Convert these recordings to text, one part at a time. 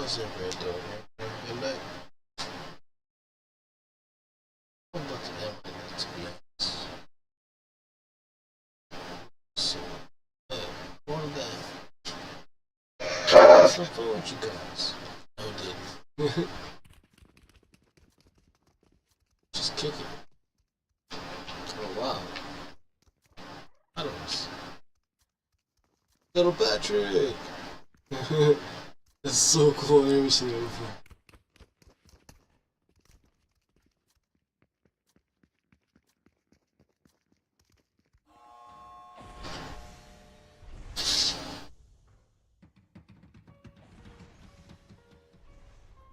How's everybody doing? Everybody good night? I'm about to end my night to be honest. So, one day, had some fun with you guys. No, didn't. Just kick it. Oh wow. Adams. Little Patrick! That's so cool. I've never seen that before.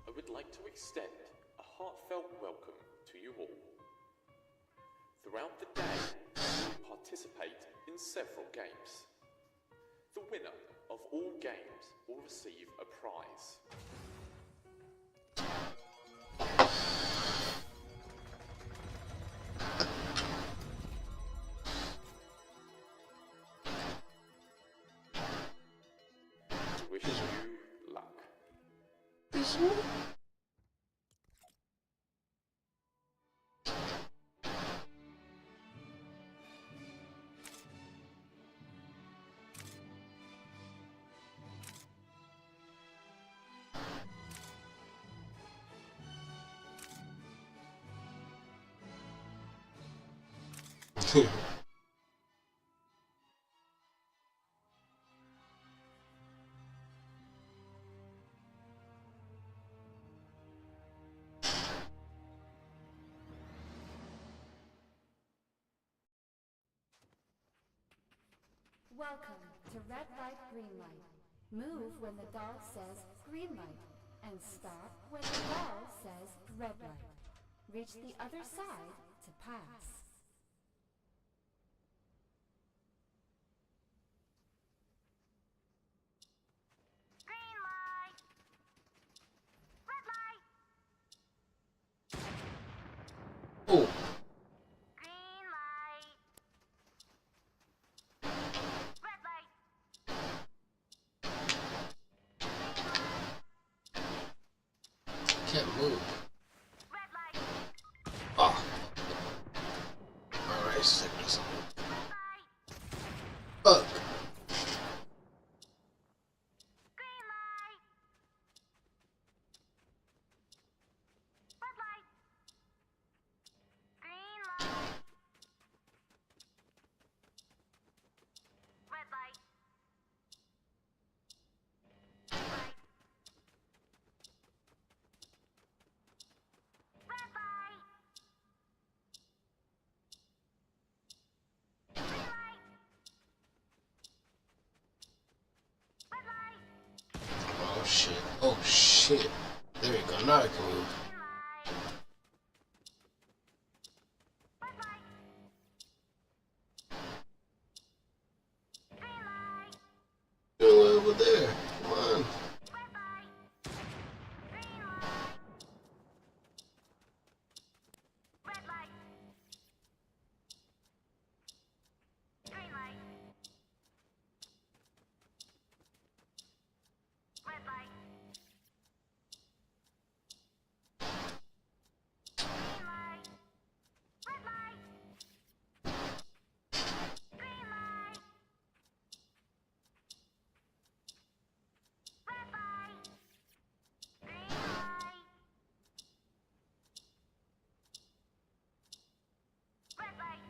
I would like to extend a heartfelt welcome to you all. Throughout the day, you will participate in several games. The winner of all games will receive a prize. I wish you luck. Welcome to Red Light, Green Light. Move when the doll says green light, and stop when the doll says red light. Reach the other side to pass. Green light! Red light! Oh, Green light! Red light! can't move. Red light! Ah. Alright, sickness. Red light! Fuck. Green light! Red light! Green light! Red light! Light! Red light! Green light! Red light! Oh shit. Oh shit. There we go. Now I can move. Green light! Red light! Green light! Go over there. Come on. Red light! Green light! Red light! Green light! Red light! Green light! Red light! Green light! Red light! Green light! Red light!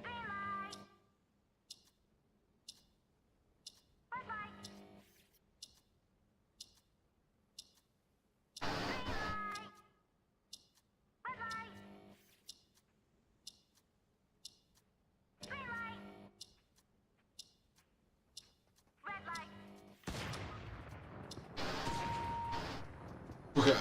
Green light! Red light! Green light! Red light! Green light! Red light! Okay.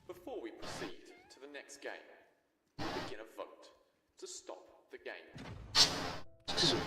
Before we proceed to the next game, to stop the game. Excuse me.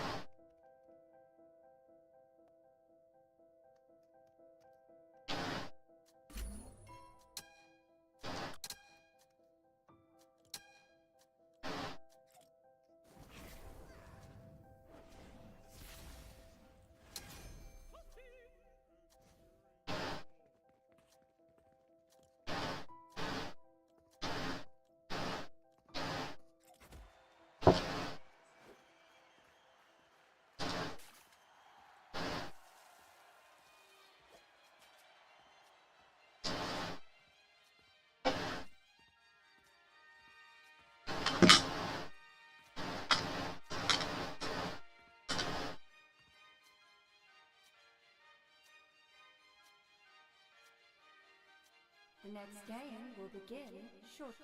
The next game will begin shortly.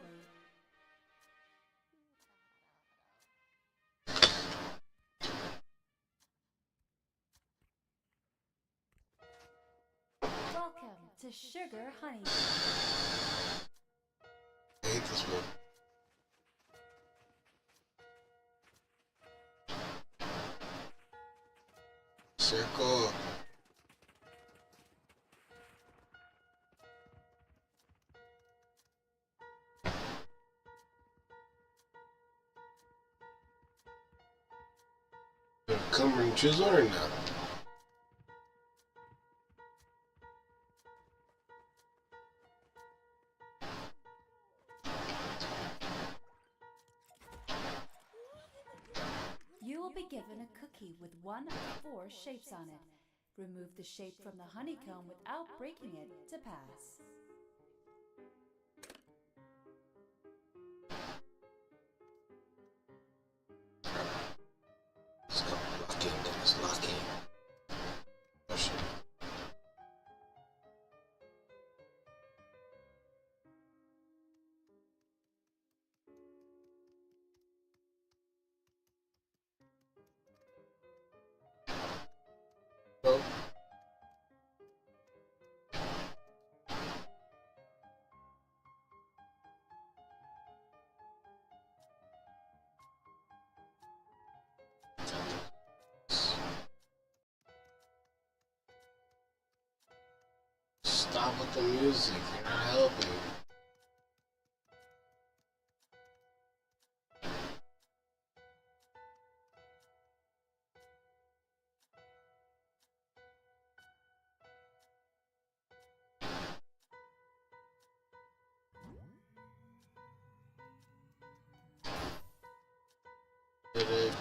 Welcome to Sugar Honey. I hate this one. Circle. Come and choose one or not? You will be given a cookie with one of 4 shapes on it. Remove the shape from the honeycomb without breaking it to pass. Let's go. Lock in, guys. Lock in. Oh shit. Oh. Stop with the music. You're not helping. Did it?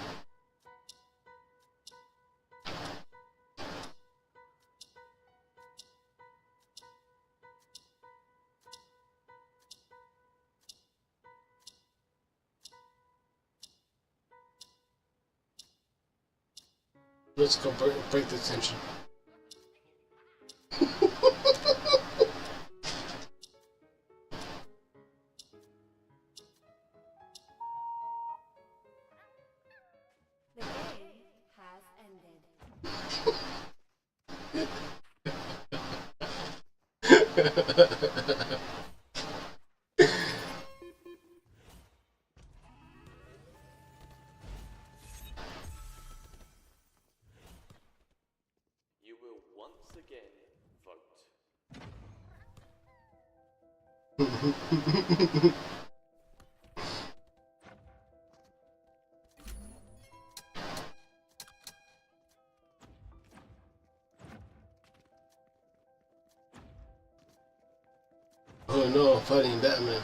Let's go break the tension. The game has ended. You will once again vote. Oh no, I'm fighting Batman.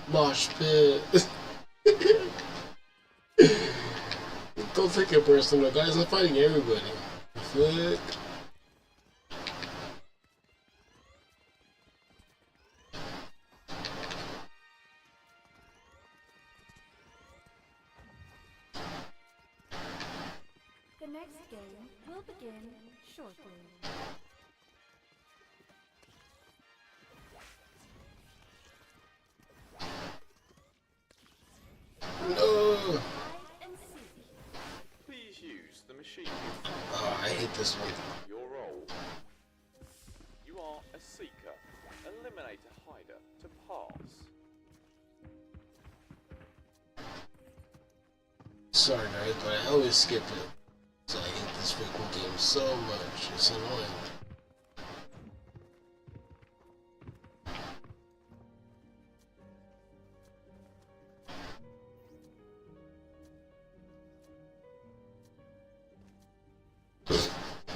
Mosh pit. Don't take it personal, guys. I'm fighting everybody. Flick. The next game will begin shortly. No. Hide and seek. this one. Your role. You are a seeker. Eliminate a hider to pass. Sorry, guys, but I always skip it. So I hate this freaking game so much. It's annoying.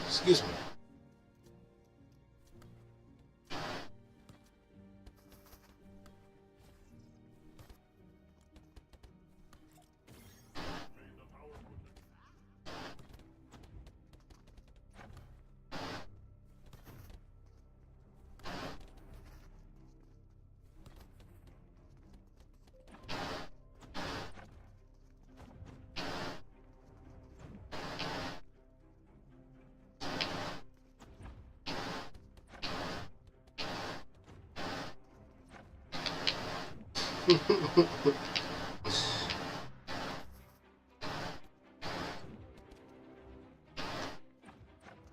Excuse me.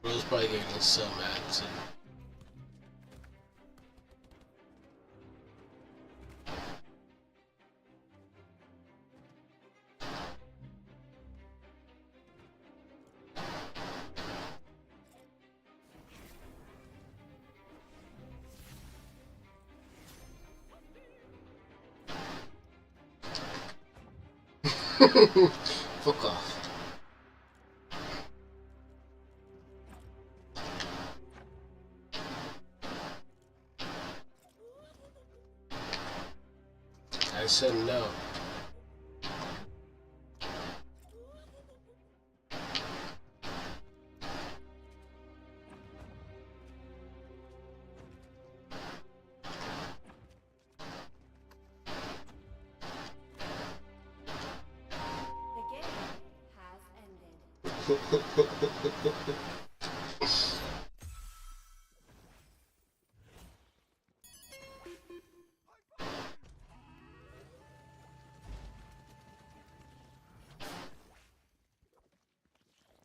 Bro's probably getting so mad too. Fuck off. I said no. The game has ended.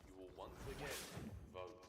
You will once again vote.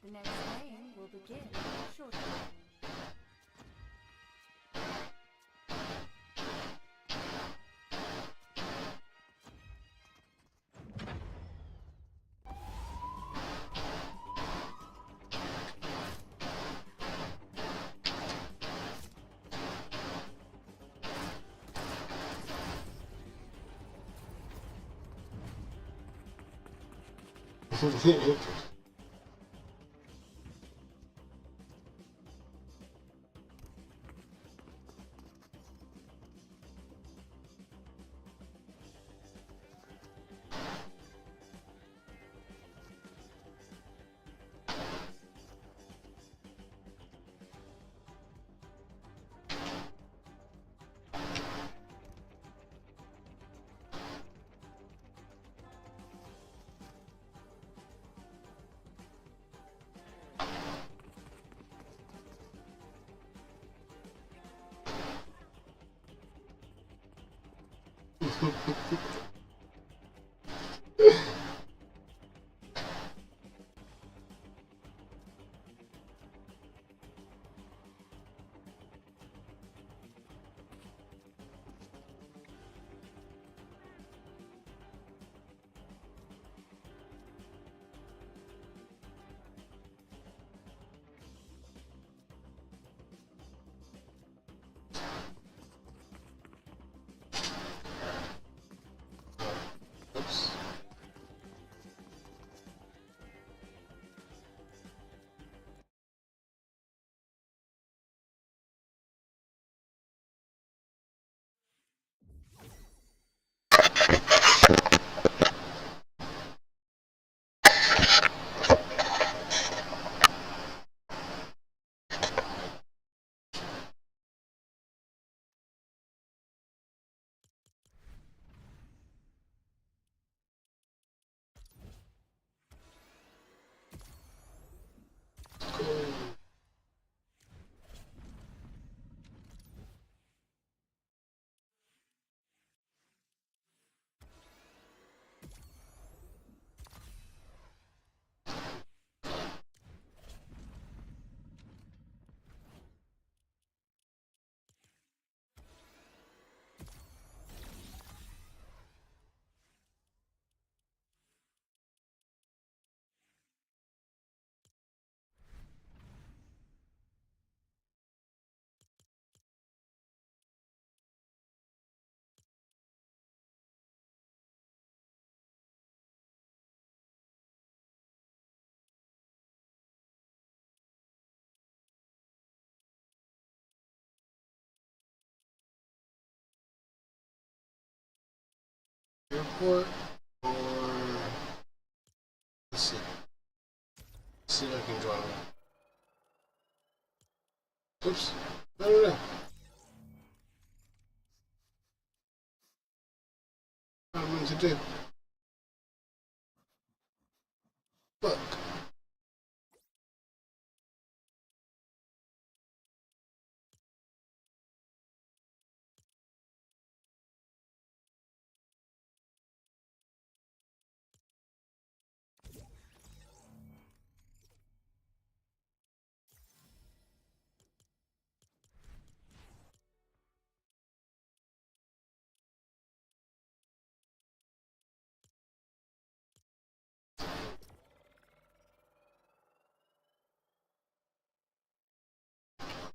The next game will begin shortly. airport, or let's see. Let's see if I can draw one. Oops. No. What am I meant to do? Fuck.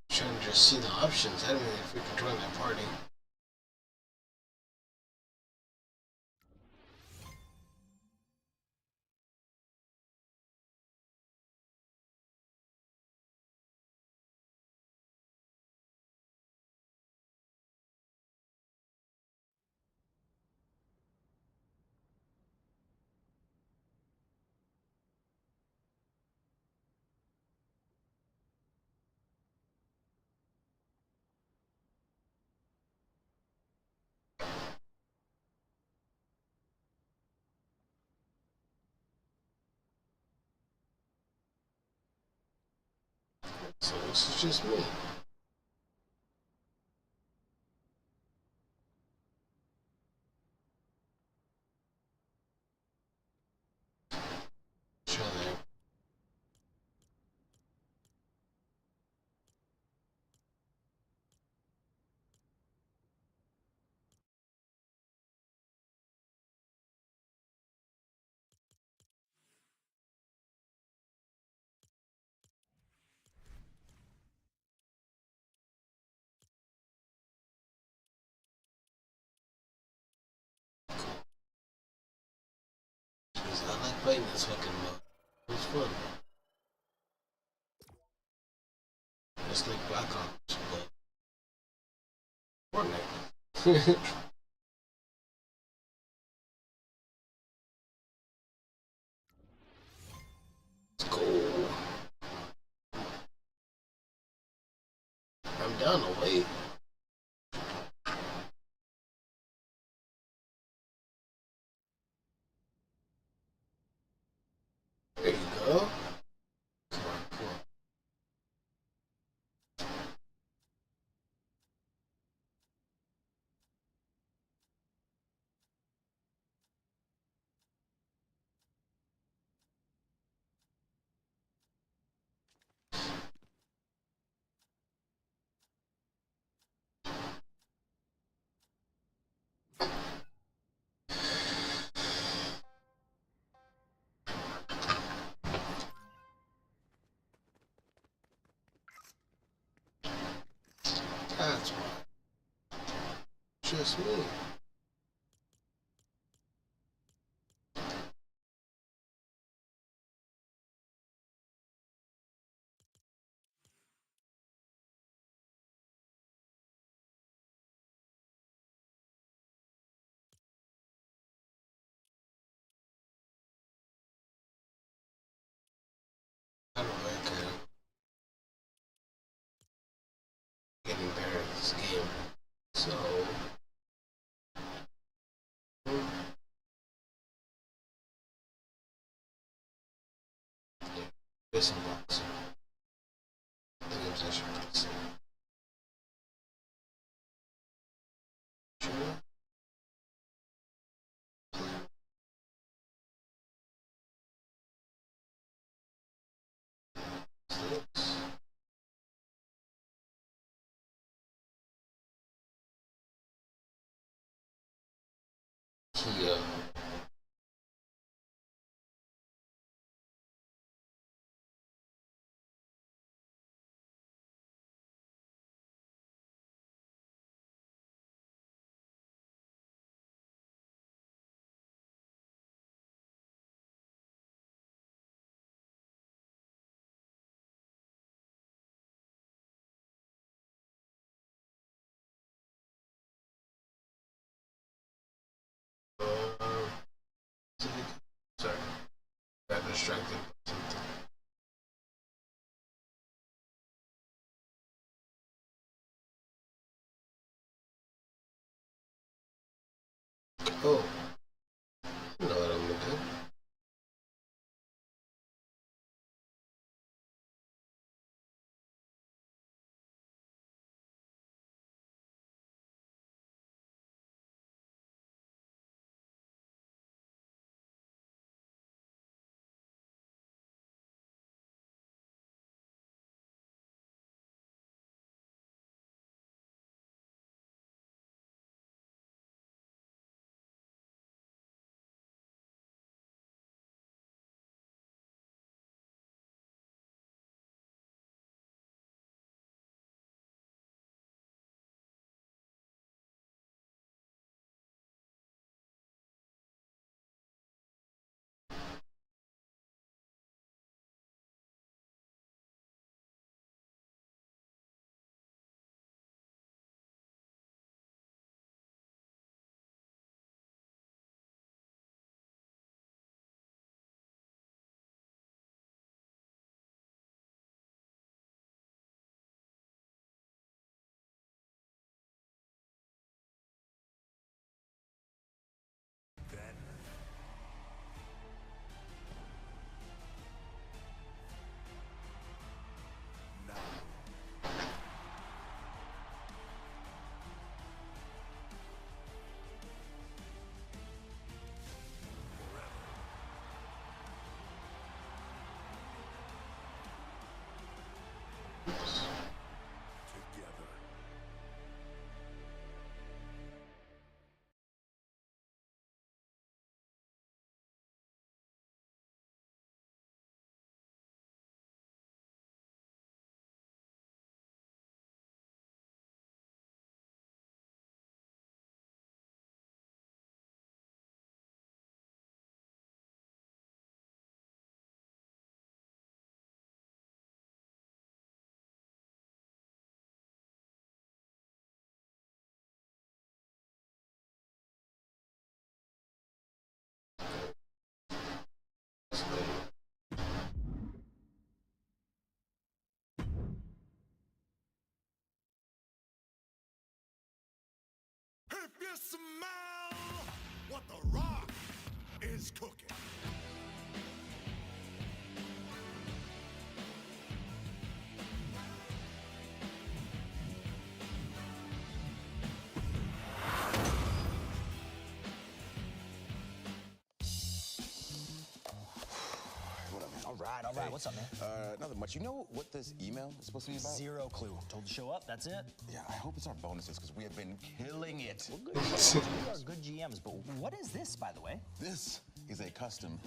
Trying to just see the options. I don't even freaking join that party. So this is just me. Try that. Jeez, I like playing this fucking mode. It's fun. It's like Black Ops, but Fortnite. Let's go. I'm down to wait. There you go. Come on. That's why. Just me. I don't like getting better at this game. So, this unboxing. The games I should press. Sure. Six. Kia. Sorry, got distracted by something. Oh, I know what I'm gonna do. If you smell what the Rock is cooking. What up, man? All right. What's up, man? Nothing much. You know what this email is supposed to be about? Zero clue. Told to show up. That's it. Yeah, I hope it's our bonuses because we have been killing it. We are good GMs, but what is this, by the way? This is a custom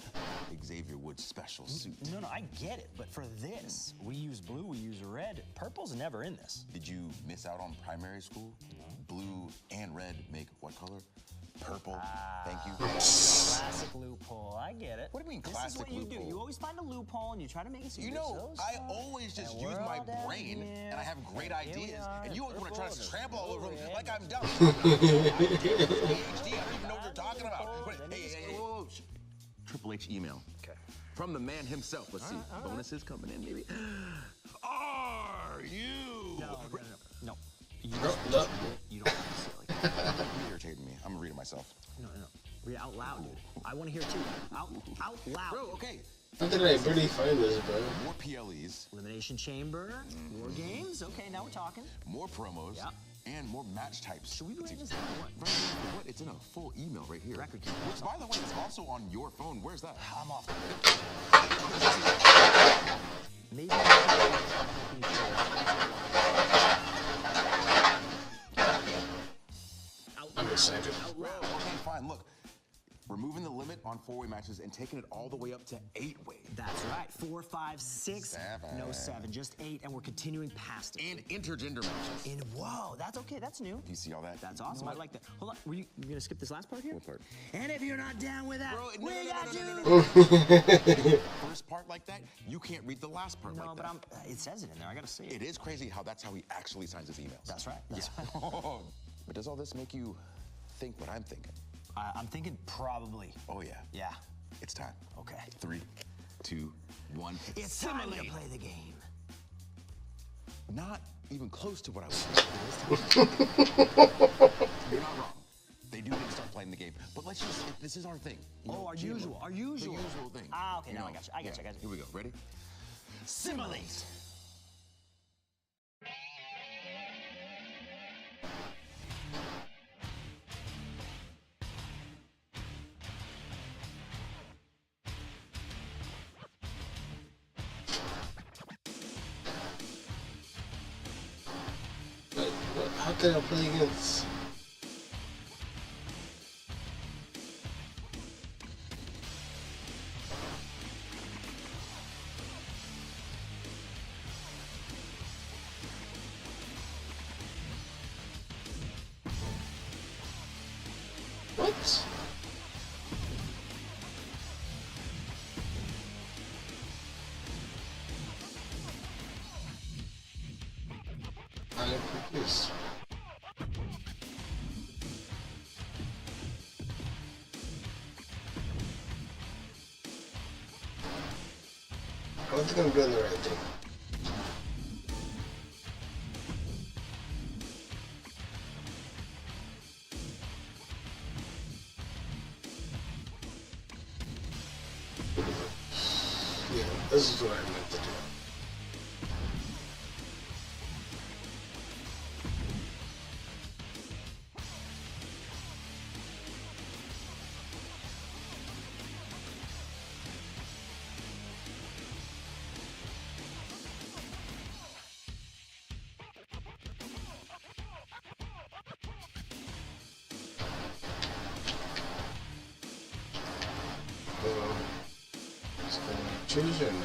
Xavier Woods special suit. No, I get it, but for this, we use blue, we use red. Purple's never in this. Did you miss out on primary school? Blue and red make what color? Purple. Thank you. Classic loophole. I get it. What do you mean This classic is what you loophole? do. You always find a loophole and you try to make it so You know, I always just use my brain and I have great ideas, and you always want to try to trample all over them like I'm dumb. ADHD, I don't even know what you're talking about. Hey, whoa. Triple H email. Okay. From the man himself. Let's see. Bonuses coming in, maybe. Are you? No. No. You don't have to say it like that. You're irritating me. I'm gonna read it myself. No. Read it out loud, dude. I want to hear it too. Out loud. Bro, okay. How did I really find this, bro? More PLEs, Elimination Chamber, War Games. Okay, now we're talking. more promos, Yeah. and more match types. Should we read this? What? What? It's in a full email right here. Record keeper. Which, by the way, is also on your phone. Where's that? I'm off. Maybe. I'm excited. Well, okay, fine. Look, removing the limit on 4-way matches and taking it all the way up to 8-way. That's right. 4, 5, 6. 7. No 7, just 8, and we're continuing past it. And intergender matches. And whoa, that's okay. That's new. You see all that? That's awesome. I like that. Hold on. You're gonna skip this last part here? What part? And if you're not down with that, Bro, we no, got no, you. no. First part like that, you can't read the last part No, like but that. it says it in there. I gotta see it. It is crazy how that's how he actually signs his emails. That's right. That's But does all this make you think what I'm thinking? I'm thinking probably. Oh, yeah. Yeah. It's time. Okay. 3, 2, 1. It's time to play the game. Not even close to what I was. You're not wrong. They do need to start playing the game. But let's just, this is our thing. You know, Our GMO, usual. The usual thing. Ah, okay, You now know, I got you. I got you. Here we go. Ready? Simulate. How can I play against? What? I am confused. I don't think I'm doing the right thing. Yeah, this is what I meant to do. Just gonna choose or no?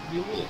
What do you mean?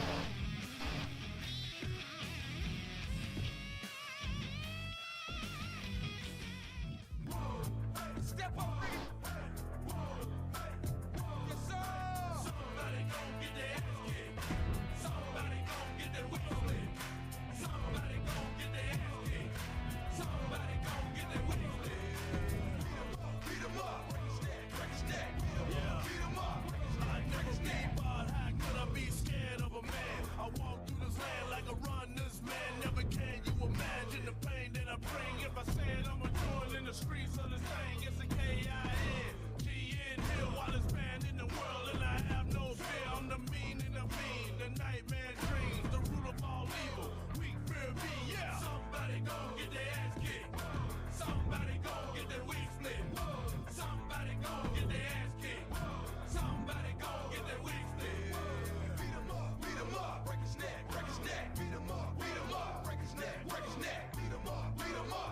Streets of the thing, it's a K-I-N, G-N Hill, while it's banned world and I have no fear. I'm the mean and the mean, the nightmare dreams, the root of all evil. Weak fear me, yeah. Somebody gon' get their ass kicked. Somebody gon' get their wig split. Somebody gon' get their ass kicked. Somebody gon' get their wig split. Beat 'em up, break his neck, break his neck. Beat 'em up, break his neck, break his neck. Beat 'em up,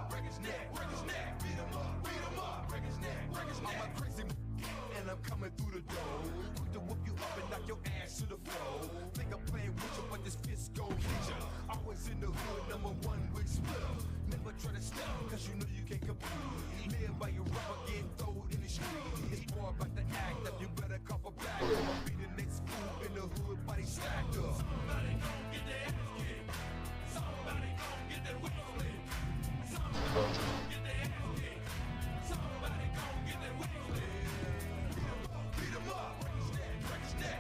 break his neck, break his neck. Beat 'em up, break his neck, break his neck. I'm a crazy and I'm coming through the door. Quick to whoop you up and knock your ass to the floor. Think I'm playing with you, but this fist gon' hit ya. Always in the hood, #1 with split. Never try to stop, cause you know you can't compete. Live by your rubber, get thrown in the street. It's more about the act up, you better cough a back. I'ma be the next fool in the hood, body stacked up. Somebody gon' get their ass kicked. Somebody gon' get their wig split. Somebody gon' get their ass kicked. Somebody gon' get their wig split. Beat 'em up, break his neck, break his neck.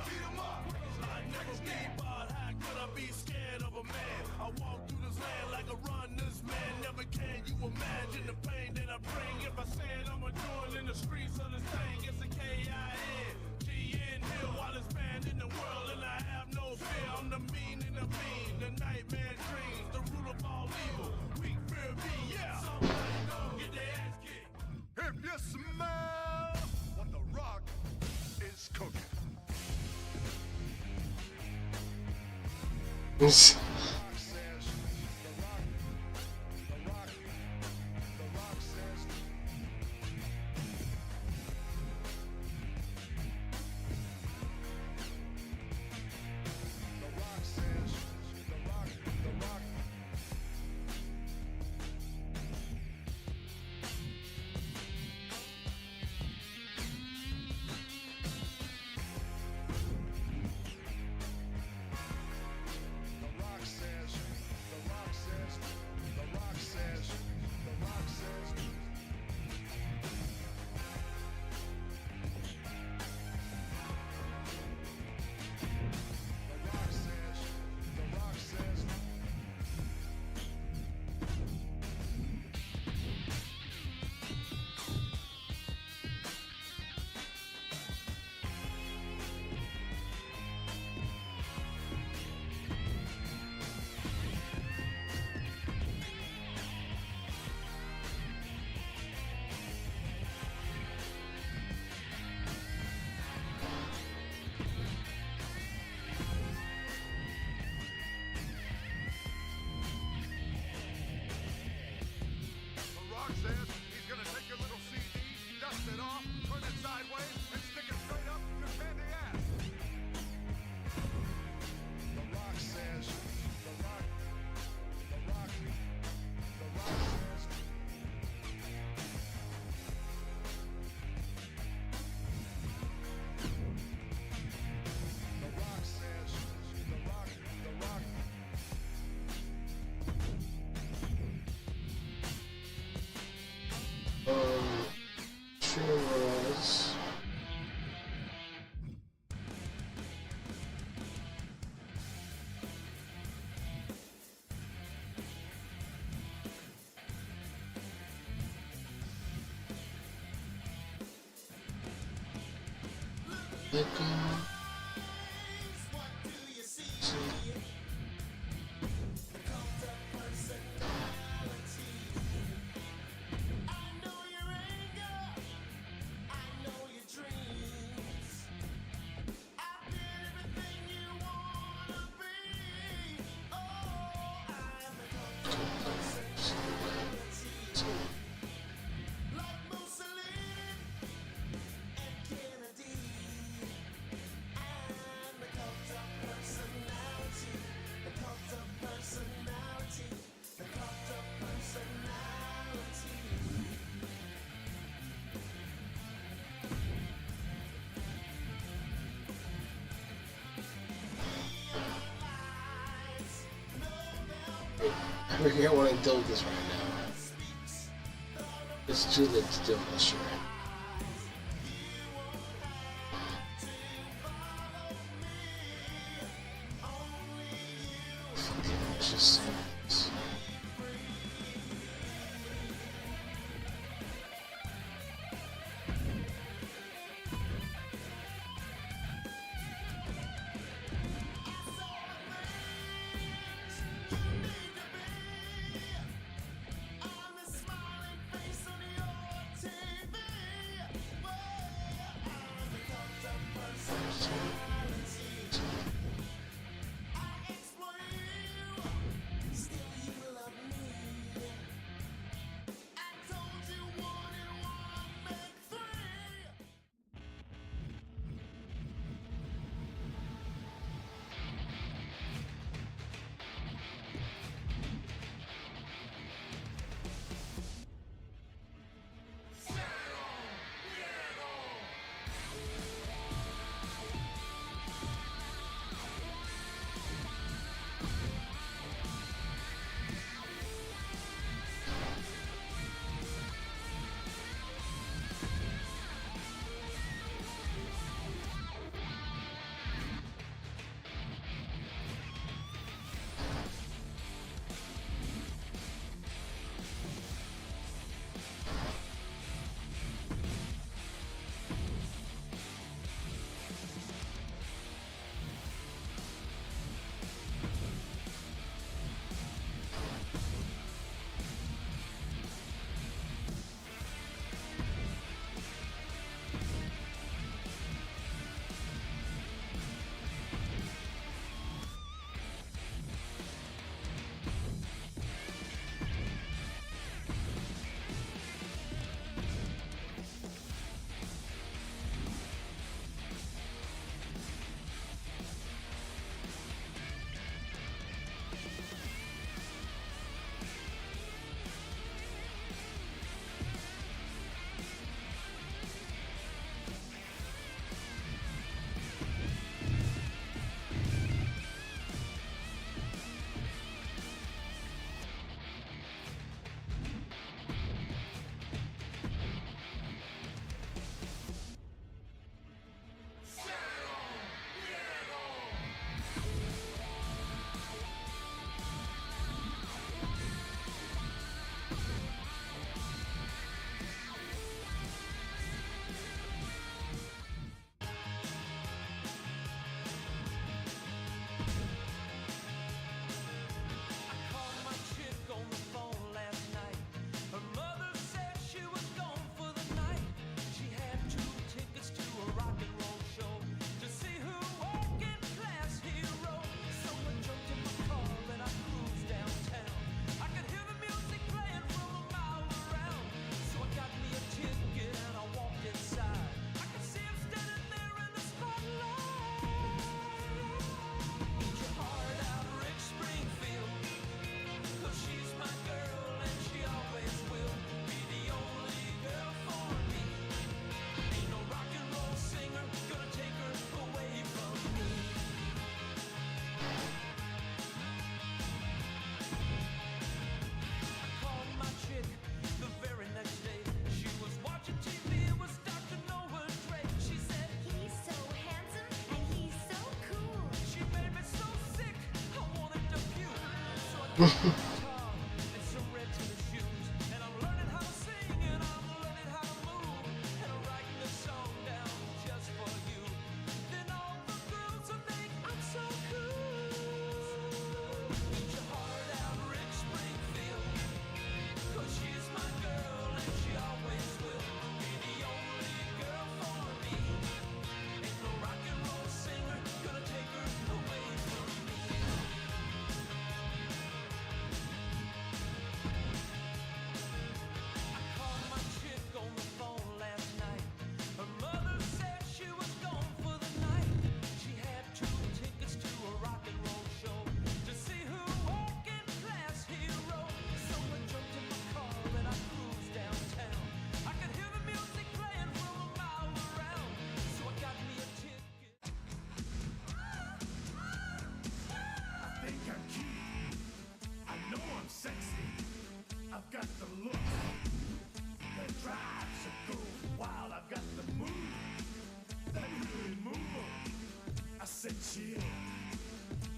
Beat 'em up, break his neck. But how could I be scared of a man? I walk through this land like a runner's man. Never can you imagine the pain that I bring. If I say it, I'ma do it in the streets of this thing. It's a K-I-N, G-N, Hill, wildest band in the world, and I have no fear. I'm the mean and the mean, the nightmare dreams, the root of all evil. Weak fear me, yeah. Somebody gon' get their ass kicked. If you smell what the rock is cooking. It's- The Rock says he's gonna take your little CD, dust it off, turn it sideways, and stick it straight up your candy ass. The Rock says, the Rock says. The Rock says, the Rock. Sure was. Like, I forget what I do with this right now. It's too late to do this shit. It's just so nice. I've got the look that drives a girl wild. I've got the move that really move 'em. I said chill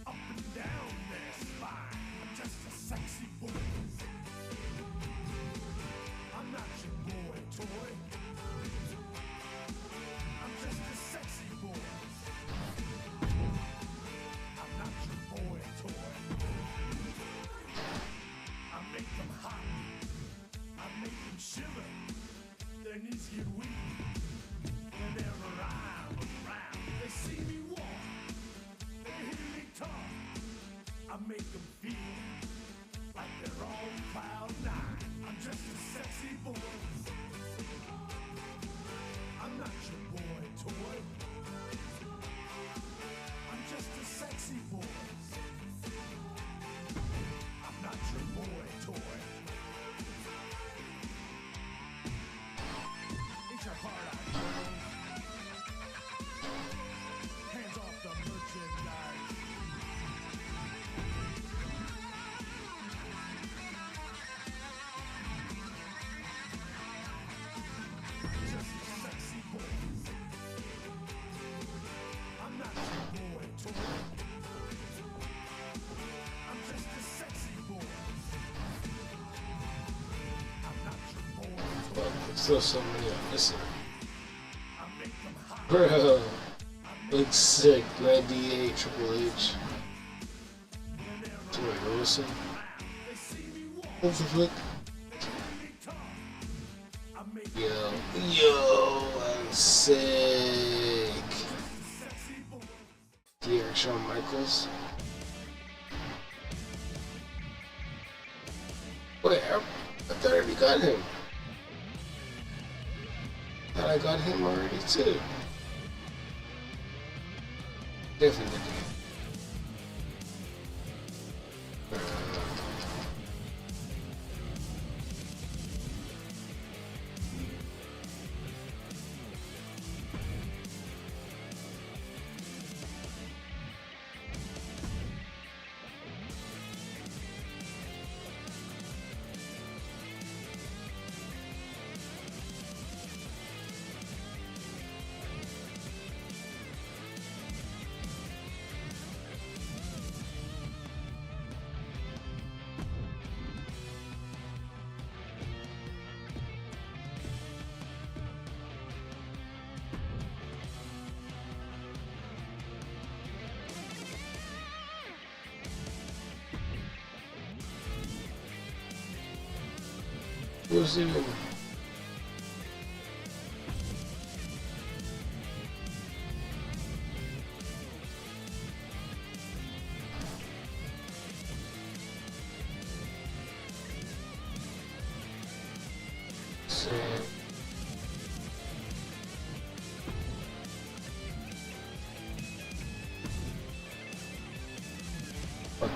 up and down their spine. I'm just a sexy boy. I'm not your boy toy. I'm just a sexy boy. I'm not your boy toy. I make them hot. I make them shiver. Their knees get weak whenever I'm around. They see me walk. They hear me talk. I make them feel like they're on cloud nine. I'm just a sexy boy. I'm not your boy toy. I'm just a sexy boy. I'm not your boy toy. Ain't your heart out, girl? Hands off the merchandise. Just a sexy boy. I'm not your boy toy. I'm just a sexy boy. I'm not your boy toy. But there's still so many I'm missing. I make them hot. Bro, looks sick. 98 Triple H. Tori Wilson. They see me walk. Overlook. Me talk. I make Yo, I'm sick. sexy boy. Dear Shawn Michaels. Wait, I thought I already got him. Thought I got him already too. Definitely did. Who's even? So, fuck.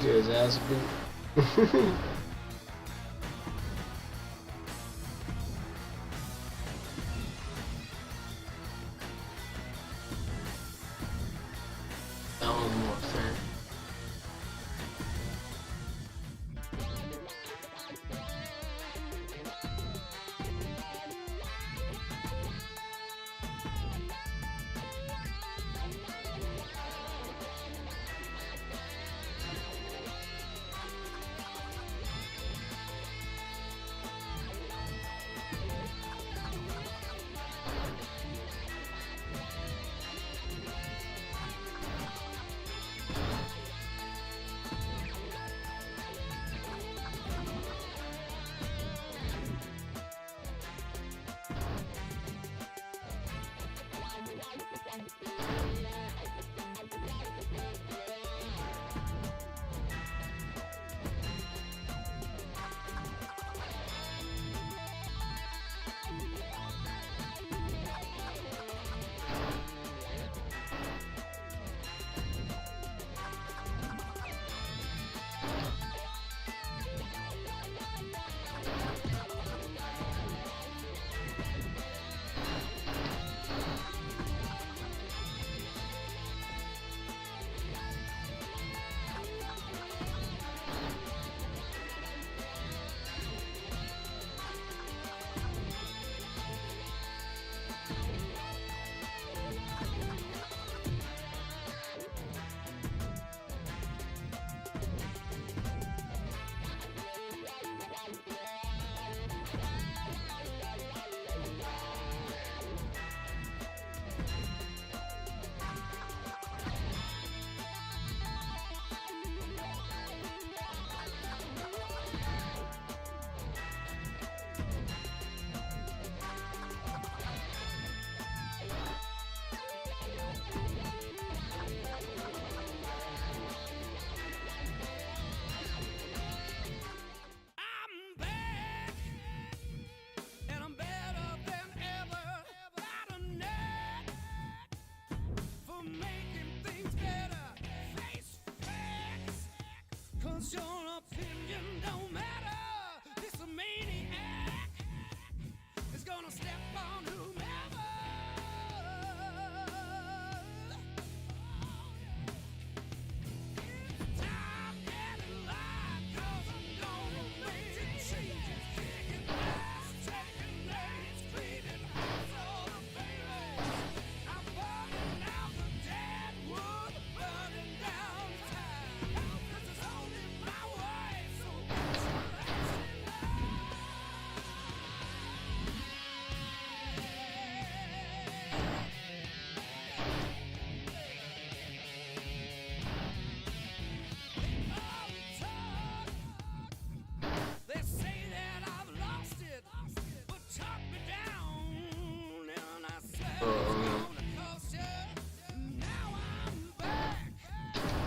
get his ass beat. That one's more fair. I'm back, and I'm better than ever. Got a knack for making things better. Face facts, 'cause your opinion don't matter. This a maniac is gonna step on whomever. Time getting light, 'cause I'm gonna make changes. Kicking ass, taking names, cleaning house all the favors. I'm burning out the dead wood, burning down time. This is only my way, so get your ass in line. They say that I've lost it, but talk me down, and I swear it's gonna cost you. Now I'm back,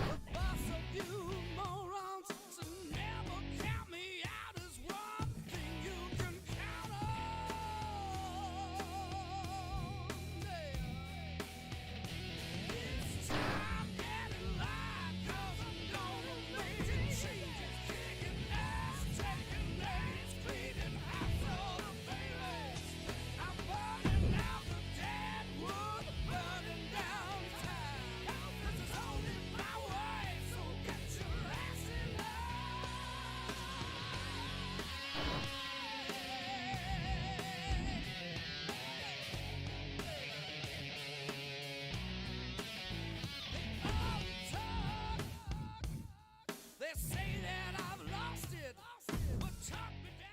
the boss of you morons, so never count me out as one thing you can count on. It's time getting light, 'cause I'm gonna make changes. Kicking ass, taking names, cleaning house all the favors. I'm burning out the dead wood, burning down time. This is only my way, so get your ass in line. They say that I've lost it, but talk me down.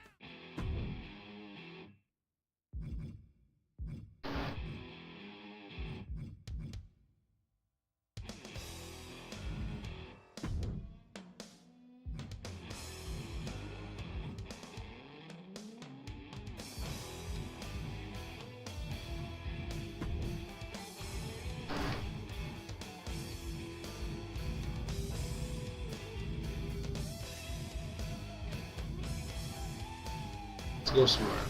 Let's go somewhere.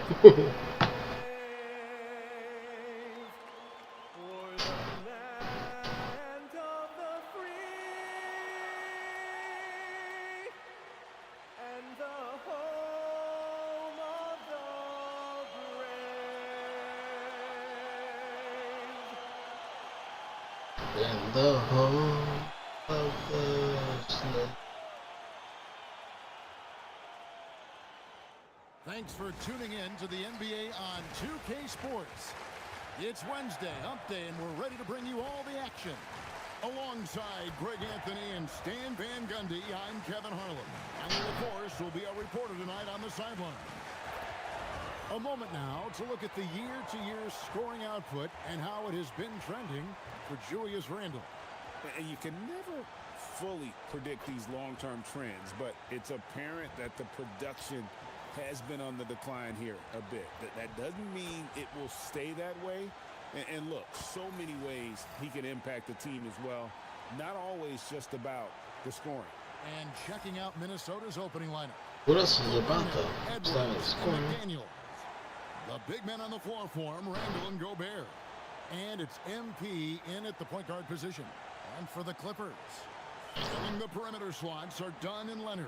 In the home of the snake. Thanks for tuning in to the NBA on 2K Sports. It's Wednesday, Hump Day, and we're ready to bring you all the action. Alongside Greg Anthony and Stan Van Gundy, I'm Kevin Harlan. And of course will be our reporter tonight on the sideline. A moment now to look at the year-to-year scoring output and how it has been trending for Julius Randle. And you can never fully predict these long-term trends, but it's apparent that the production has been on the decline here a bit. That doesn't mean it will stay that way. And look, so many ways he can impact the team as well. Not always just about the scoring. And checking out Minnesota's opening lineup. What else is about though? It's not Edwards scoring. and McDaniel. The big men on the floor for him, Randle and Gobert. And it's MP in at the point guard position. And for the Clippers, filling the perimeter slots are Dunn and Leonard.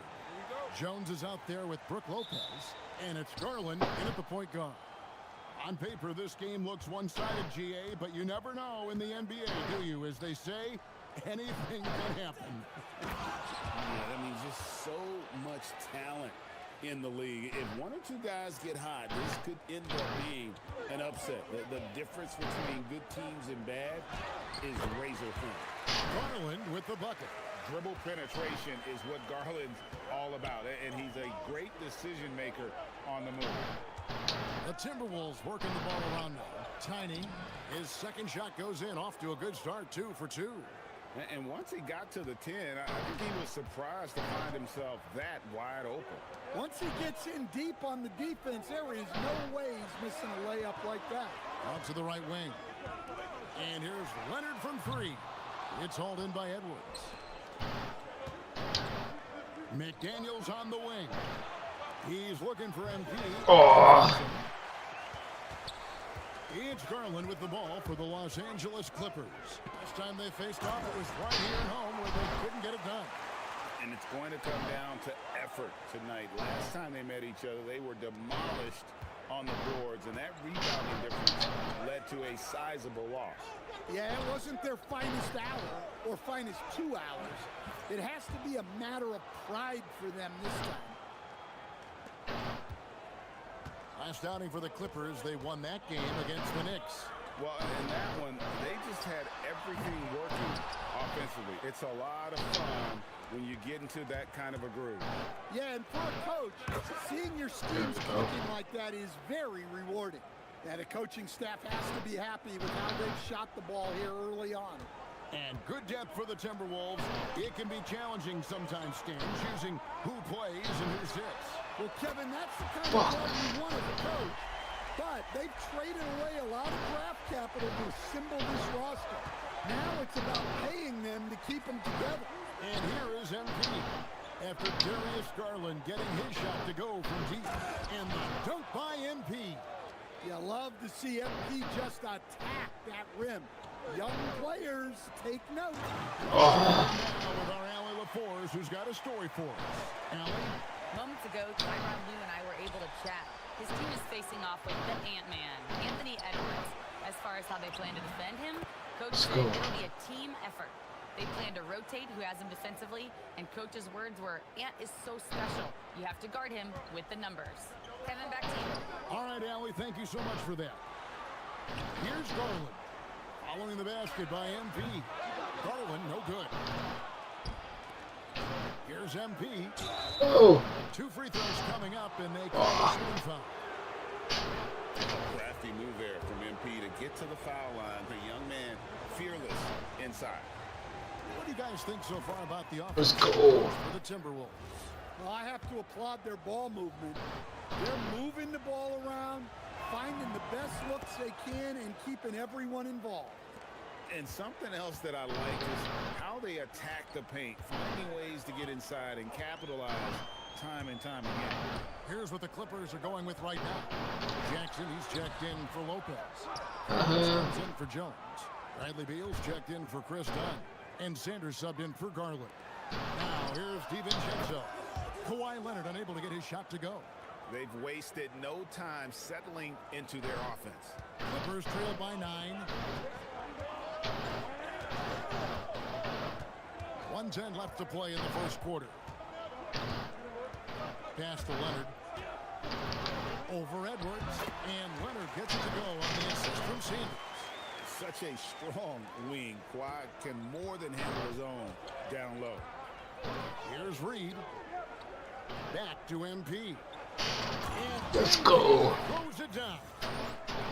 Jones is out there with Brook Lopez. And it's Garland in at the point guard. On paper, this game looks one-sided, GA, but you never know in the NBA, do you? As they say, anything can happen. Yeah, I mean, just so much talent in the league. If one or two guys get hot, this could end up being an upset. The difference between good teams and bad is razor thin. Garland with the bucket. Dribble penetration is what Garland's all about, and he's a great decision maker on the move. The Timberwolves working the ball around now. Tiny, his second shot goes in, off to a good start, 2 for 2. And once he got to the 10, I think he was surprised to find himself that wide open. Once he gets in deep on the defense, there is no way he's missing a layup like that. Out to the right wing. And here's Leonard from 3. It's hauled in by Edwards. McDaniels on the wing. He's looking for MP. Oh. It's Garland with the ball for the Los Angeles Clippers. Last time they faced off, it was right here at home where they couldn't get it done. And it's going to come down to effort tonight. Last time they met each other, they were demolished on the boards, and that rebounding difference led to a sizable loss. Yeah, it wasn't their finest hour or finest 2 hours. It has to be a matter of pride for them this time. Last outing for the Clippers, they won that game against the Knicks. Well, in that one, they just had everything working offensively. It's a lot of fun when you get into that kind of a groove. Yeah, and for a coach, seeing your schemes clicking like that is very rewarding. And the coaching staff has to be happy with how they've shot the ball here early on. And good depth for the Timberwolves. It can be challenging sometimes, Stan, choosing who plays and who sits. Well, Kevin, that's the kind of ball you want as a coach. But they've traded away a lot of draft capital to assemble this roster. Now it's about paying them to keep them together. And here is MP. After Darius Garland getting his shot to go from deep. And the dunk by MP. You love to see MP just attack that rim. Young players, take note. Now with our Allie LaForce, who's got a story for us. Allie? Moments ago, Tyronn Lue and I were able to chat. His team is facing off with the Ant-Man, Anthony Edwards. As far as how they plan to defend him, Coach said it'll be a team effort. They plan to rotate who has him defensively, and Coach's words were, Ant is so special. You have to guard him with the numbers. Kevin, back to you. All right, Allie, thank you so much for that. Here's Garland. Following the basket by MP. Garland, no good. Here's MP. Oh. 2 free throws coming up, and they call the shooting foul. Crafty move there from MP to get to the foul line. The young man, fearless inside. What do you guys think so far about the Let's offense go. for the Timberwolves? Well, I have to applaud their ball movement. They're moving the ball around, finding the best looks they can, and keeping everyone involved. And something else that I like is how they attack the paint, finding ways to get inside and capitalize time and time again. Here's what the Clippers are going with right now. Jackson, he's checked in for Lopez. Uh-huh. Comes in for Jones. Bradley Beal's checked in for Chris Dunn. And Sanders subbed in for Garland. Now here's DiVincenzo. Kawhi Leonard unable to get his shot to go. They've wasted no time settling into their offense. Clippers trailed by 9. 1:10 left to play in the first quarter. Pass to Leonard. Over Edwards. And Leonard gets it to go on the assist from Sanders. Such a strong wing. Kawhi can more than handle his own down low. Here's Reed. Back to MP. Let's go. Throws it down.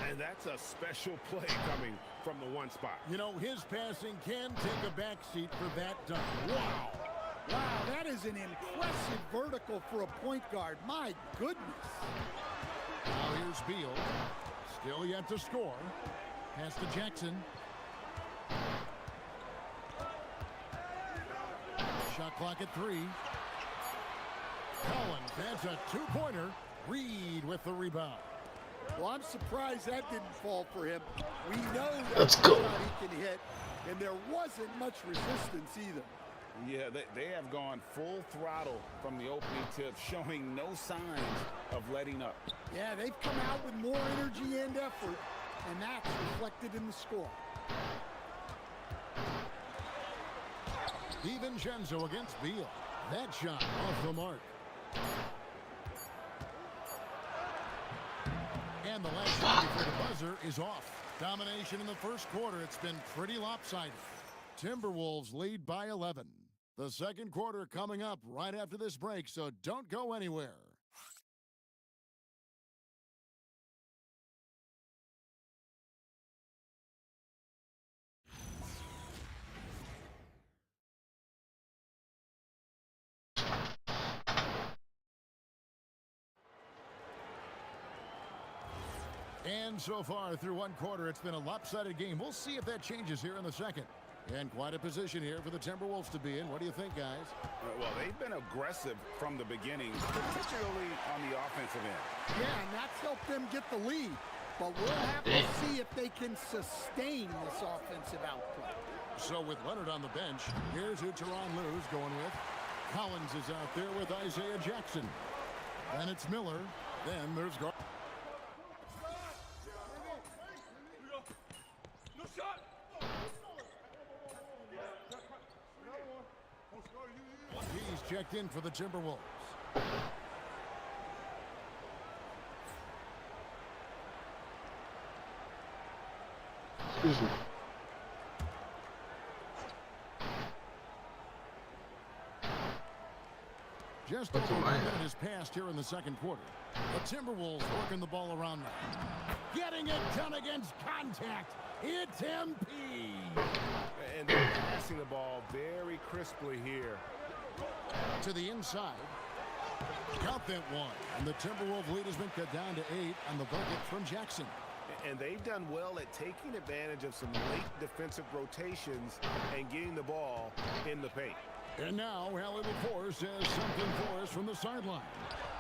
And that's a special play coming from the one spot. You know, his passing can take a backseat for that dunk. Wow. Wow, that is an impressive vertical for a point guard. My goodness. Now here's Beal. Still yet to score. Pass to Jackson. Shot clock at 3. Collins, that's a 2-pointer. Reed with the rebound. Well, I'm surprised that didn't fall for him. We know Let's go. he can hit, and there wasn't much resistance either. Yeah, they have gone full throttle from the opening tip, showing no signs of letting up. Yeah, they've come out with more energy and effort, and that's reflected in the score. DiVincenzo against Beal. That shot off the mark. And the last shot before the buzzer is off. Domination in the first quarter. It's been pretty lopsided. Timberwolves lead by 11. The second quarter coming up right after this break, so don't go anywhere. And so far through one quarter, it's been a lopsided game. We'll see if that changes here in the second. And quite a position here for the Timberwolves to be in. What do you think, guys? Well, they've been aggressive from the beginning, particularly on the offensive end. Yeah, and that's helped them get the lead. But we'll have to see if they can sustain this offensive output. So with Leonard on the bench, here's who Tyronn Lue's going with. Collins is out there with Isaiah Jackson. Then it's Miller. Then there's Garland. He's checked in for the Timberwolves. Excuse me. Just over a minute has passed here in the second quarter. The Timberwolves working the ball around now. Getting it done against contact. It's MP. And they're passing the ball very crisply here. To the inside. Got that one. And the Timberwolves lead has been cut down to 8 on the bucket from Jackson. And they've done well at taking advantage of some late defensive rotations and getting the ball in the paint. And now, Allie LaForce says something for us from the sideline.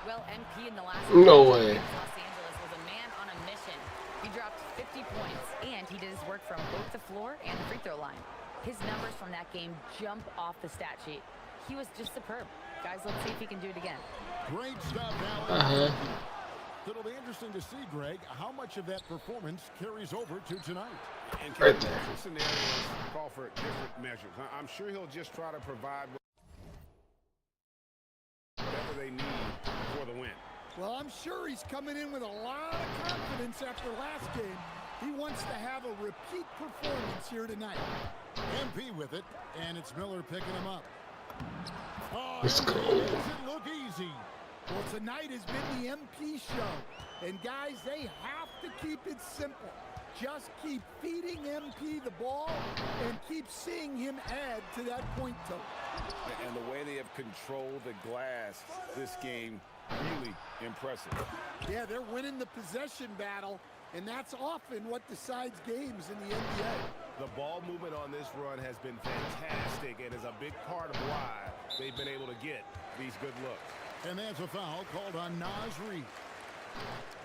Well, MP in the last No way. Los Angeles was a man on a mission. He dropped 50 points, and he did his work from both the floor and the free throw line. His numbers from that game jump off the stat sheet. He was just superb. Guys, let's see if he can do it again. Great stuff, Allie. It'll be interesting to see, Greg, how much of that performance carries over to tonight. And Right there. different scenarios call for different measures. I'm sure he'll just try to provide whatever they need for the win. Well, I'm sure he's coming in with a lot of confidence after last game. He wants to have a repeat performance here tonight. MP with it, and it's Miller picking him up. Oh, Let's go. doesn't look easy. Well, tonight has been the MP show. And guys, they have to keep it simple. Just keep feeding MP the ball and keep seeing him add to that point total. And the way they have controlled the glass this game, really impressive. Yeah, they're winning the possession battle, and that's often what decides games in the NBA. The ball movement on this run has been fantastic and is a big part of why they've been able to get these good looks. And that's a foul called on Naz Reid.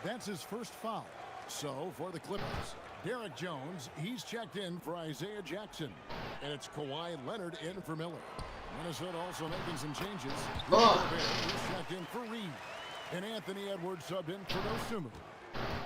That's his first foul. So for the Clippers, Derek Jones, he's checked in for Isaiah Jackson. And it's Kawhi Leonard in for Miller. Minnesota also making some changes. He's checked in for Reed. And Anthony Edwards subbed in for Dosunmu.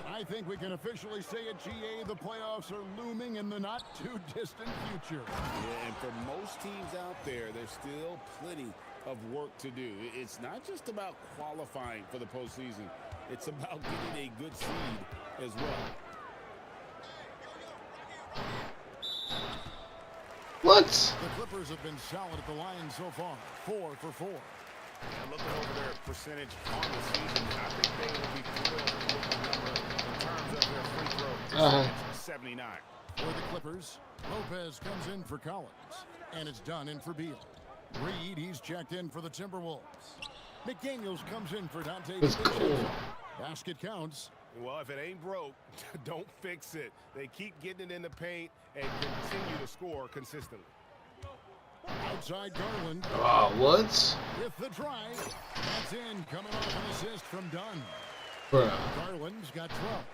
I think we can officially say at GA the playoffs are looming in the not-too-distant future. Yeah, and for most teams out there, there's still plenty of work to do. It's not just about qualifying for the postseason. It's about getting a good seed as well. What? The Clippers have been solid at the line so far. 4 for 4. And looking over their percentage on the season, I think they will be thrilled with the number in terms of their free throw percentage, 79. For the Clippers, Lopez comes in for Collins. And it's done in for Beal. Reed, he's checked in for the Timberwolves. McDaniels comes in for Dante. That's cool. Basket counts. Well, if it ain't broke, don't fix it. They keep getting it in the paint and continue to score consistently. Outside Garland. What? With the drive. That's in. Coming off an assist from Dunn. Bruh. Garland's got 12.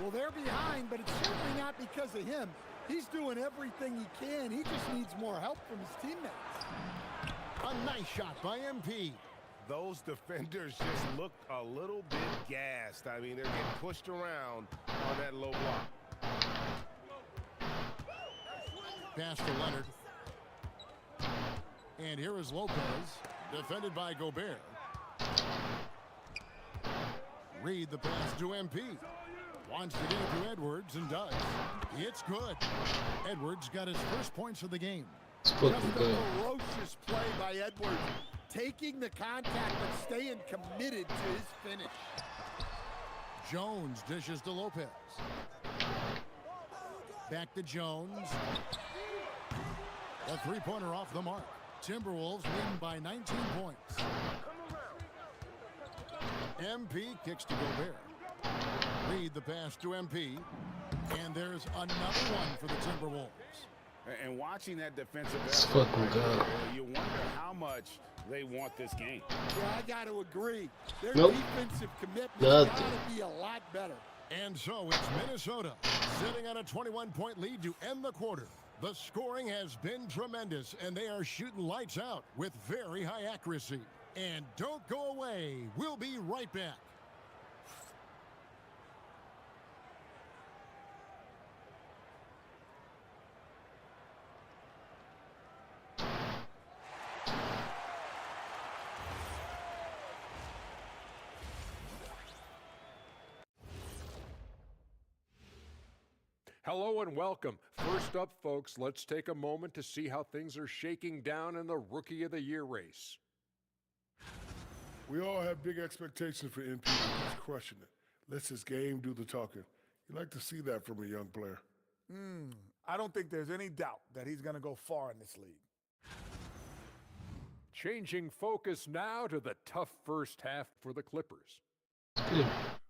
Well, they're behind, but it's certainly not because of him. He's doing everything he can. He just needs more help from his teammates. A nice shot by MP. Those defenders just looked a little bit gassed. I mean, they're getting pushed around on that low block. Pass to Leonard. And here is Lopez, defended by Gobert. Reed the pass to MP. Wants to get it to Edwards and does. It's good. Edwards got his first points of the game. Just a ferocious play by Edwards. Taking the contact but staying committed to his finish. Jones dishes to Lopez. Back to Jones. A three-pointer off the mark. Timberwolves win by 19 points. MP kicks to Gobert. Reed the pass to MP. And there's another one for the Timberwolves. And watching that defensive effort, you wonder how much they want this game. Yeah, I got to agree. Their Nope. defensive commitment's got to be a lot better. And so it's Minnesota sitting on a 21-point lead to end the quarter. The scoring has been tremendous, and they are shooting lights out with very high accuracy. And don't go away. We'll be right back. Hello and welcome. First up, folks, let's take a moment to see how things are shaking down in the Rookie of the Year race. We all have big expectations for NP. He's crushing it. Lets his game do the talking. You like to see that from a young player. I don't think there's any doubt that he's going to go far in this league. Changing focus now to the tough first half for the Clippers.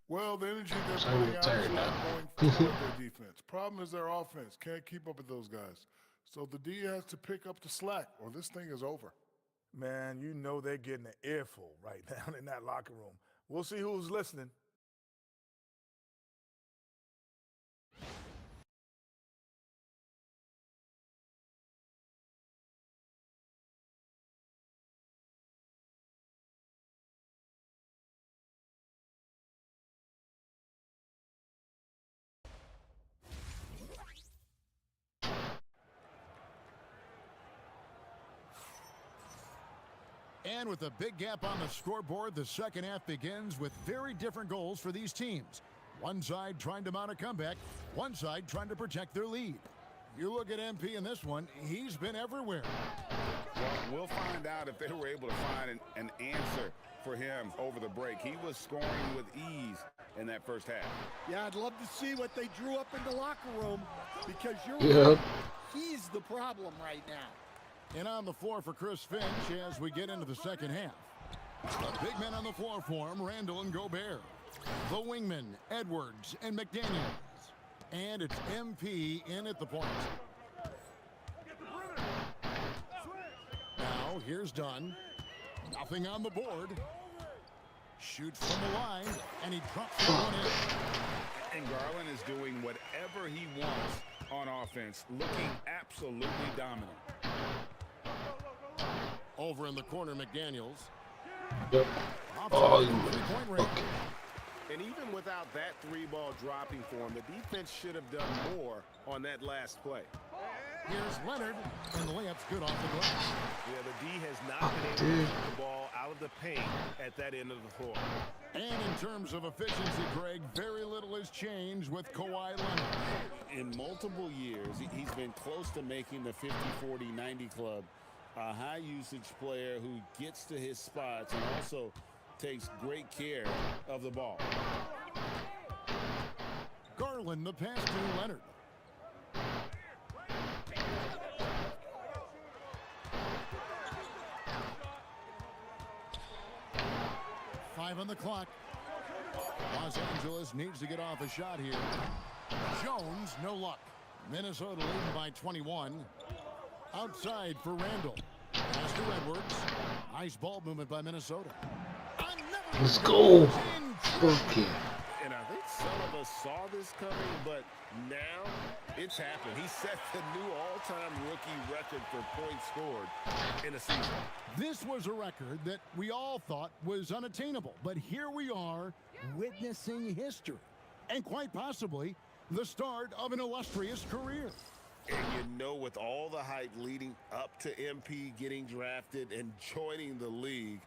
Well, the energy they're putting out is not going forward with their defense. Problem is their offense can't keep up with those guys. So the D has to pick up the slack or this thing is over. Man, you know they're getting an earful right now in that locker room. We'll see who's listening. And with a big gap on the scoreboard, the second half begins with very different goals for these teams. One side trying to mount a comeback, one side trying to protect their lead. You look at MP in this one, he's been everywhere. Well, we'll find out if they were able to find an answer for him over the break. He was scoring with ease in that first half. Yeah, I'd love to see what they drew up in the locker room because you're right. He's the problem right now. And on the floor for Chris Finch as we get into the second half. The big men on the floor for him, Randall and Gobert. The wingmen, Edwards and McDaniels. And it's MP in at the point. Now, here's Dunn. Nothing on the board. Shoots from the line, and he drops the one in. And Garland is doing whatever he wants on offense, looking absolutely dominant. Over in the corner, McDaniels. Yep. Oh, you okay. And even without that three-ball dropping for him, the defense should have done more on that last play. Here's Leonard, and the layup's good off the glass. Yeah, the D has not been able to get the ball out of the paint at that end of the floor. And in terms of efficiency, Greg, very little has changed with Kawhi Leonard. In multiple years, he's been close to making the 50-40-90 club. A high-usage player who gets to his spots and also takes great care of the ball. Garland, the pass to Leonard. Five on the clock. Los Angeles needs to get off a shot here. Jones, no luck. Minnesota leading by 21. Outside for Randall. Pass to Edwards. Nice ball movement by Minnesota. Let's go. Fuck yeah. And I think some of us saw this coming, but now it's happened. He set the new all-time rookie record for points scored in a season. This was a record that we all thought was unattainable, but here we are witnessing history and quite possibly the start of an illustrious career. And you know, with all the hype leading up to MP getting drafted and joining the league,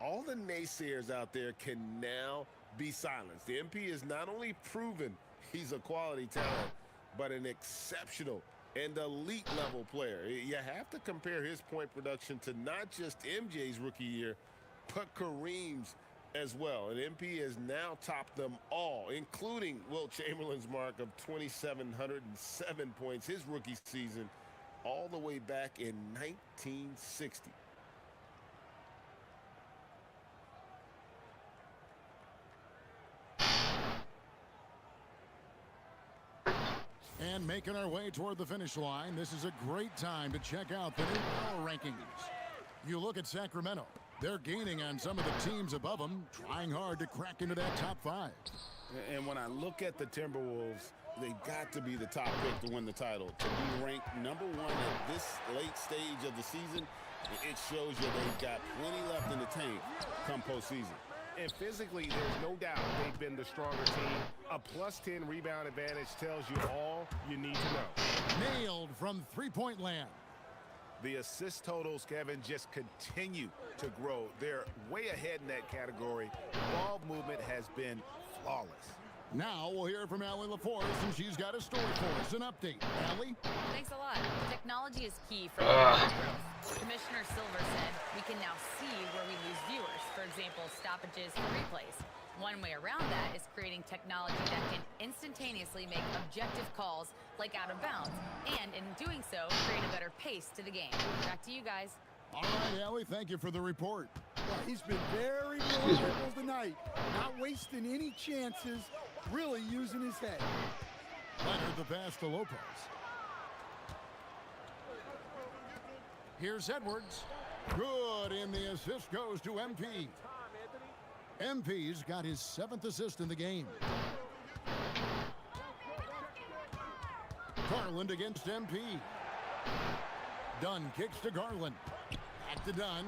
all the naysayers out there can now be silenced. The MP is not only proven he's a quality talent, but an exceptional and elite level player. You have to compare his point production to not just MJ's rookie year, but Kareem's as well. And MP has now topped them all, including Wilt Chamberlain's mark of 2,707 points his rookie season, all the way back in 1960. And making our way toward the finish line, this is a great time to check out the new power rankings. You look at Sacramento. They're gaining on some of the teams above them, trying hard to crack into that top five. And when I look at the Timberwolves, they got to be the top pick to win the title. To be ranked number one at this late stage of the season, it shows you they've got plenty left in the tank come postseason. And physically, there's no doubt they've been the stronger team. A +10 rebound advantage tells you all you need to know. Nailed from three-point land. The assist totals, Kevin, just continue to grow. They're way ahead in that category. Ball movement has been flawless. Now we'll hear from Allie LaForce, and she's got a story for us. An update. Allie? Thanks a lot. Technology is key for growth. Commissioner Silver said we can now see where we lose viewers. For example, stoppages for replays. One way around that is creating technology that can instantaneously make objective calls like out of bounds, and in doing so, create a better pace to the game. Back to you guys. All right, Allie, thank you for the report. Well, he's been very reliable tonight, not wasting any chances, really using his head. Leonard the pass to Lopez. Here's Edwards. Good, and the assist goes to MP. MP's got his 7th assist in the game. Garland against MP. Dunn kicks to Garland. Back to Dunn.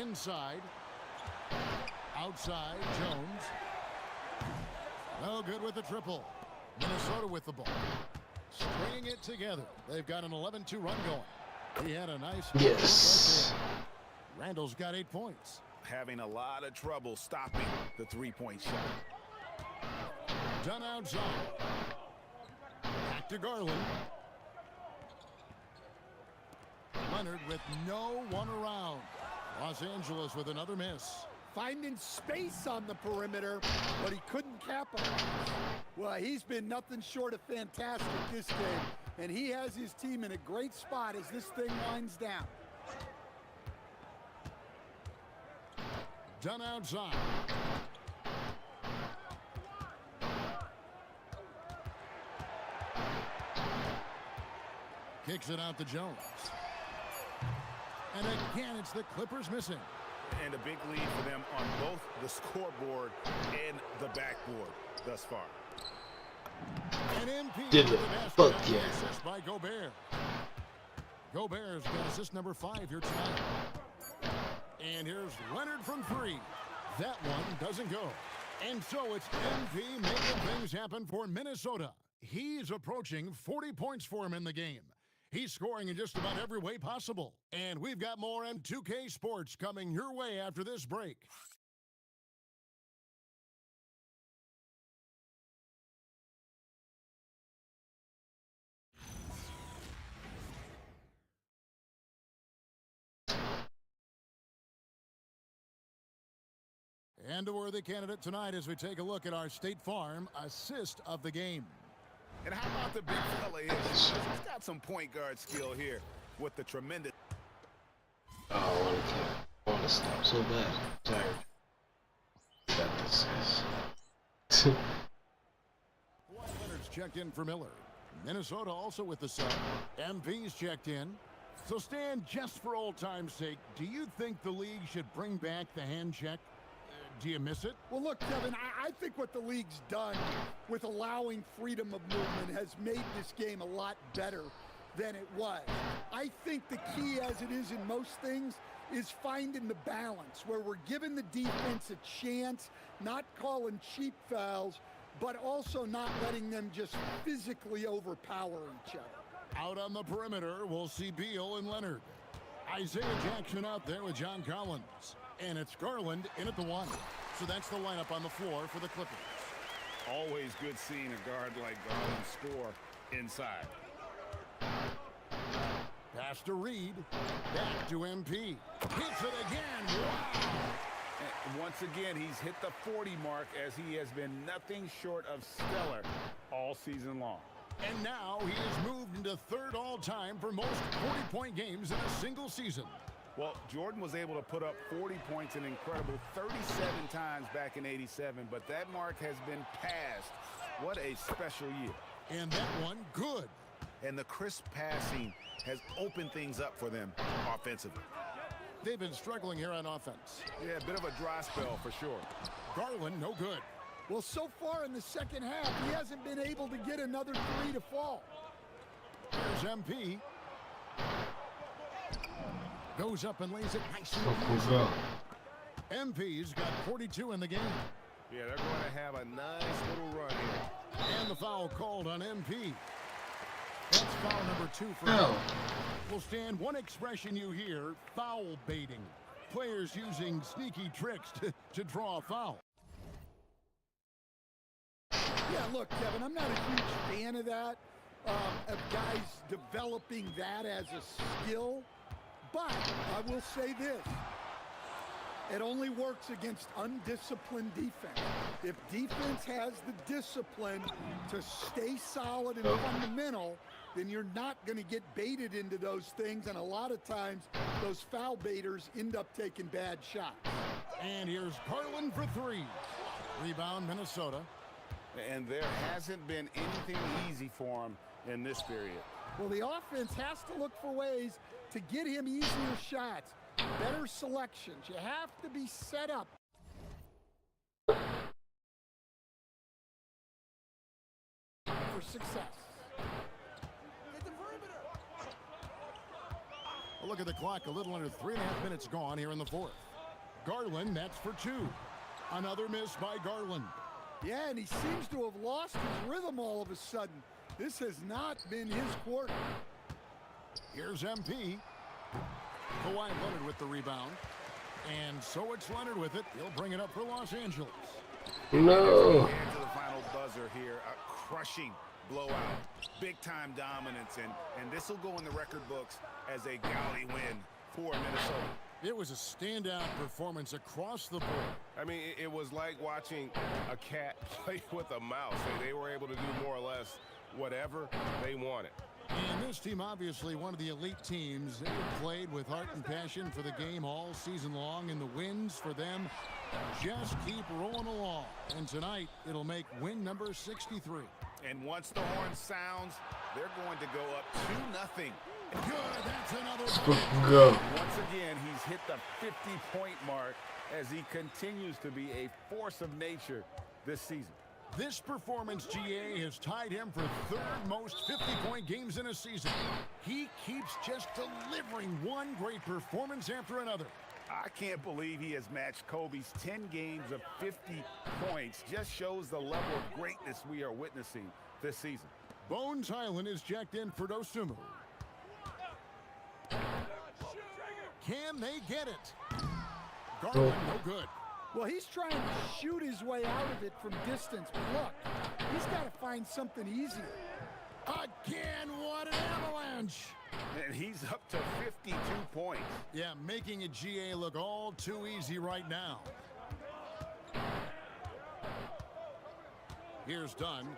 Inside. Outside, Jones. No good with the triple. Minnesota with the ball. Stringing it together. They've got an 11-2 run going. He had a nice... Yes. Randall's got 8 points. Having a lot of trouble stopping the three-point shot. Dunn outside. Back to Garland. Leonard with no one around. Los Angeles with another miss. Finding space on the perimeter, but he couldn't capitalize. Well, he's been nothing short of fantastic this game, and he has his team in a great spot as this thing winds down. Dunn outside. Kicks it out to Jones. And again, it's the Clippers missing. And a big lead for them on both the scoreboard and the backboard thus far. An MP Did it. Fuck yeah. assist by Gobert. Gobert's got assist number 5 here tonight. And here's Leonard from 3. That one doesn't go. And so it's MP making things happen for Minnesota. He's approaching 40 points for him in the game. He's scoring in just about every way possible. And we've got more M2K Sports coming your way after this break. And a worthy candidate tonight as we take a look at our State Farm assist of the game. And how about the big fella here? He's got some point guard skill here with the tremendous. Oh, I want to stop so bad. I'm tired. Got this, guys. Leonard's checked in for Miller. Minnesota also with the sub. MP's checked in. So Stan, just for old time's sake, do you think the league should bring back the hand check? Do you miss it? Well, look, Kevin, I think what the league's done with allowing freedom of movement has made this game a lot better than it was. I think the key, as it is in most things, is finding the balance where we're giving the defense a chance, not calling cheap fouls, but also not letting them just physically overpower each other. Out on the perimeter, we'll see Beal and Leonard. Isaiah Jackson out there with John Collins. And it's Garland in at the 1. So that's the lineup on the floor for the Clippers. Always good seeing a guard like Garland score inside. Pass to Reed. Back to MP. Hits it again. Wow. And once again, he's hit the 40 mark as he has been nothing short of stellar all season long. And now he has moved into 3rd all-time for most 40-point games in a single season. Well, Jordan was able to put up 40 points an incredible 37 times back in '87, but that mark has been passed. What a special year. And that one, good. And the crisp passing has opened things up for them offensively. They've been struggling here on offense. Yeah, a bit of a dry spell for sure. Garland, no good. Well, so far in the second half, he hasn't been able to get another 3 to fall. Here's MP. Goes up and lays it nicely. MP's got 42 in the game. Yeah, they're going to have a nice little run here. And the foul called on MP. That's foul number 2 for him. Well, Stan, one expression you hear, foul baiting. Players using sneaky tricks to draw a foul. Yeah, look, Kevin, I'm not a huge fan of that, of guys developing that as a skill. But I will say this, it only works against undisciplined defense. If defense has the discipline to stay solid and fundamental, then you're not going to get baited into those things, and a lot of times those foul baiters end up taking bad shots. And here's Garland for 3. Rebound, Minnesota. And there hasn't been anything easy for him in this period. Well, the offense has to look for ways to get him easier shots, better selections. You have to be set up. For success. A look at the clock, a little under 3.5 minutes gone here in the 4th. Garland, that's for 2. Another miss by Garland. Yeah, and he seems to have lost his rhythm all of a sudden. This has not been his quarter. Here's MP. Kawhi Leonard with the rebound. And so it's Leonard with it. He'll bring it up for Los Angeles. No. To the final buzzer here, a crushing blowout, big-time dominance, and this will go in the record books as a gaudy win for Minnesota. It was a standout performance across the board. I mean, it was like watching a cat play with a mouse. They were able to do more or less whatever they wanted. And this team, obviously one of the elite teams, they played with heart and passion for the game all season long, and the wins for them just keep rolling along. And tonight, it'll make win number 63. And once the horn sounds, they're going to go up 2-0 Good, that's another. Let's fucking go. Once again, he's hit the 50-point mark as he continues to be a force of nature this season. This performance, GA, has tied him for third most 50-point games in a season. He keeps just delivering one great performance after another. I can't believe he has matched Kobe's 10 games of 50 points. Just shows the level of greatness we are witnessing this season. Bones Highland is jacked in for Dosunmu. Can they get it? Garland, no good. Well, he's trying to shoot his way out of it from distance, but look, he's got to find something easier. Again, what an avalanche! And he's up to 52 points. Yeah, making a GA look all too easy right now. Here's Dunn.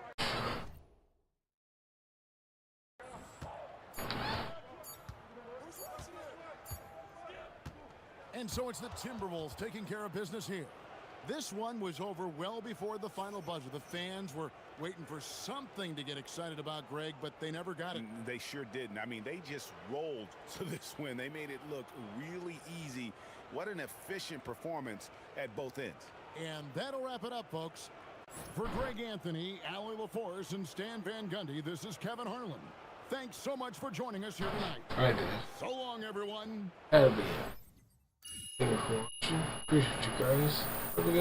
And so it's the Timberwolves taking care of business here. This one was over well before the final buzzer. The fans were waiting for something to get excited about, Greg, but they never got it. They sure didn't. I mean, they just rolled to this win. They made it look really easy. What an efficient performance at both ends. And that'll wrap it up, folks. For Greg Anthony, Allie LaForce, and Stan Van Gundy, this is Kevin Harlan. Thanks so much for joining us here tonight. I did. So long, everyone. That'll be it. Thank you for watching. Appreciate you guys. Have a good